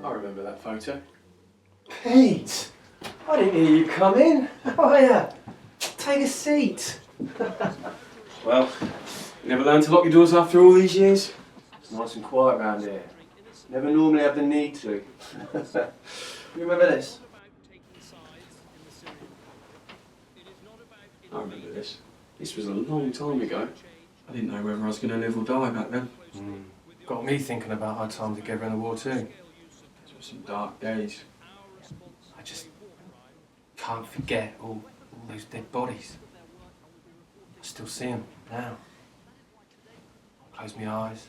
I remember that photo. Pete! I didn't hear you come in. Oh yeah. Take a seat. Well, you never learned to lock your doors after all these years? It's nice and quiet around here. Never normally have the need to. You remember this? I remember this. This was a long time ago. I didn't know whether I was going to live or die back then. Got me thinking about our time together in the war too. Those were some dark days. I just can't forget all those dead bodies. I still see them now. I close my eyes.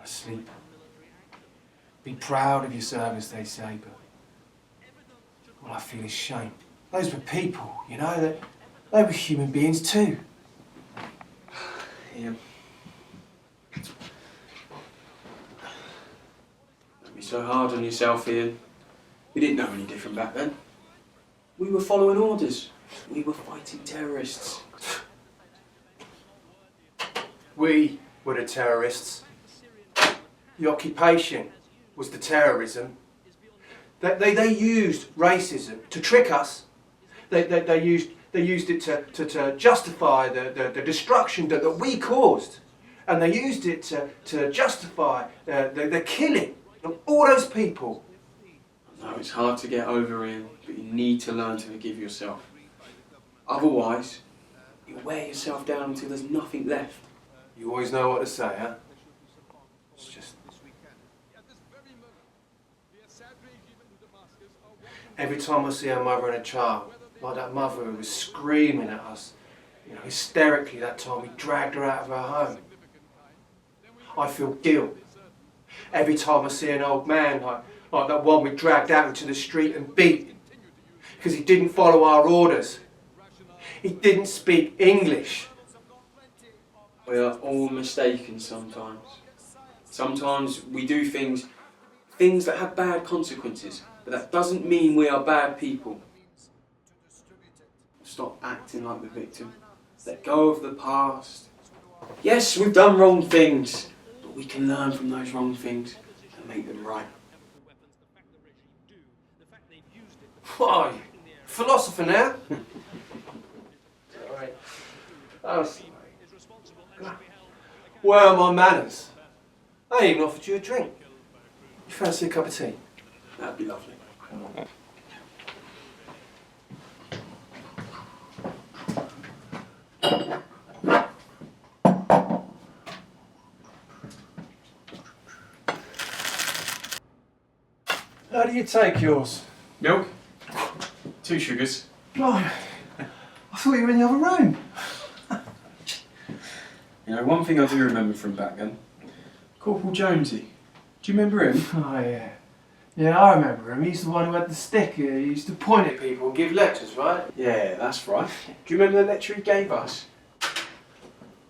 I sleep. Be proud of your service, they say, but all I feel is shame. Those were people, you know, they were human beings too. Ian. Don't be so hard on yourself, Ian. We didn't know any different back then. We were following orders. We were fighting terrorists. We were the terrorists. The occupation was the terrorism. They used racism to trick us. They used it to justify the destruction that we caused. And they used it to justify the killing of all those people. I know it's hard to get over, Ian, but you need to learn to forgive yourself. Otherwise, you'll wear yourself down until there's nothing left. You always know what to say, huh? It's just... Every time I see a mother and a child, like that mother who was screaming at us, you know, hysterically that time we dragged her out of her home, I feel guilt. Every time I see an old man like that one we dragged out into the street and beat because he didn't follow our orders. He didn't speak English. We are all mistaken sometimes. Sometimes we do things that have bad consequences, but that doesn't mean we are bad people. Stop acting like the victim. Let go of the past. Yes, we've done wrong things, but we can learn from those wrong things and make them right. What are you? Philosopher now? Alright. Oh, sorry. Where are my manners? I ain't even offered you a drink. You fancy a cup of tea? That'd be lovely. How do you take yours? Milk? 2 sugars. Oh, I thought you were in the other room. You know, one thing I do remember from back then, Corporal Jonesy. Do you remember him? Oh, yeah. Yeah, I remember him. He's the one who had the stick. He used to point at people and give lectures, right? Yeah, that's right. Do you remember the lecture he gave us?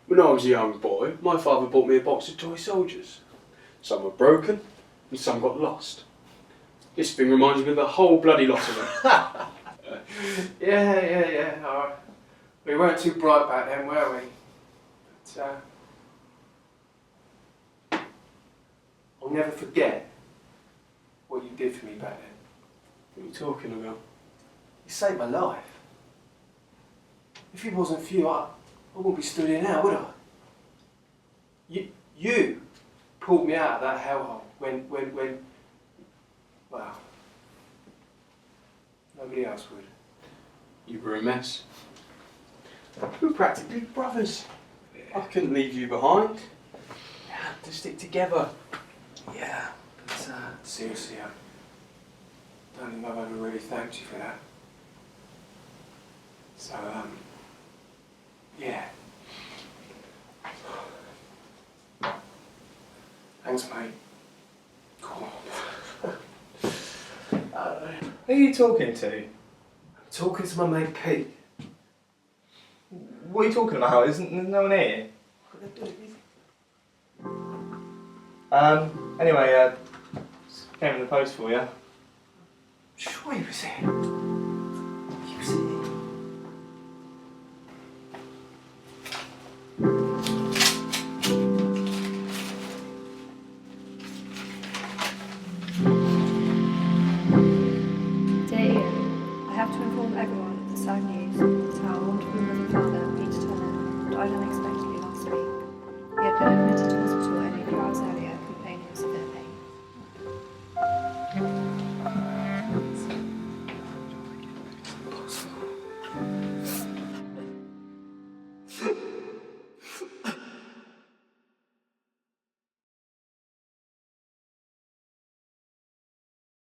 When I was a young boy, my father bought me a box of toy soldiers. Some were broken and some got lost. This thing reminds me of the whole bloody lot of them. Yeah. All right. We weren't too bright back then, were we? But, I'll never forget what you did for me back then. What are you talking about? You saved my life. If it wasn't for you, I wouldn't be stood here now, would I? You pulled me out of that hellhole when, well, nobody else would. You were a mess. We were practically brothers. I couldn't leave you behind. We had to stick together. Yeah, but seriously, I don't think I've ever really thanked you for that. So, yeah. Thanks, mate. Cool. Who are you talking to? I'm talking to my mate Pete. What are you talking about? Isn't there no one here? Anyway, came in the post for you. Sure he was here.